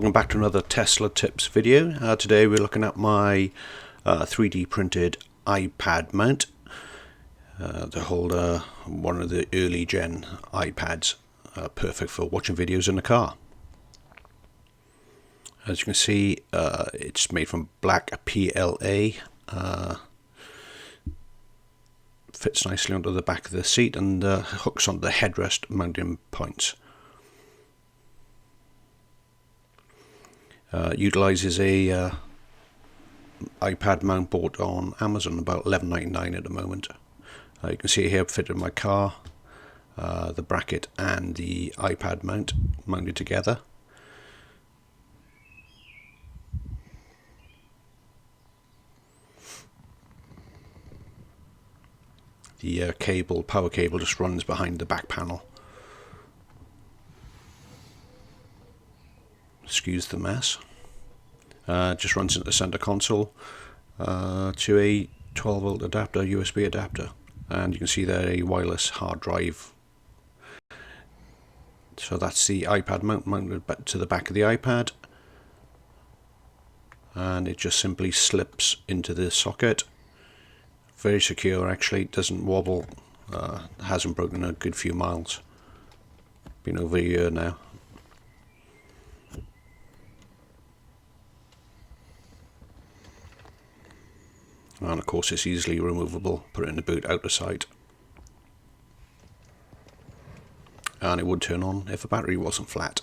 welcome back to another Tesla Tips video. Today we're looking at my 3D printed iPad mount to hold one of the early gen iPads, perfect for watching videos in the car. As you can see, it's made from black PLA, fits nicely onto the back of the seat and hooks onto the headrest mounting points. Utilizes a iPad mount bought on Amazon, about $11.99 at the moment. You can see here fitted in my car, the bracket and the iPad mount mounted together. The power cable just runs behind the back panel. Excuse the mess. Just runs into the center console to a 12-volt adapter, USB adapter, and you can see there a wireless hard drive. So that's the iPad mount mounted to the back of the iPad, and it just simply slips into the socket. Very secure, actually. It doesn't wobble. Hasn't broken a good few miles. Been over a year now. And of course it's easily removable. Put it in the boot out of sight. And it would turn on if the battery wasn't flat.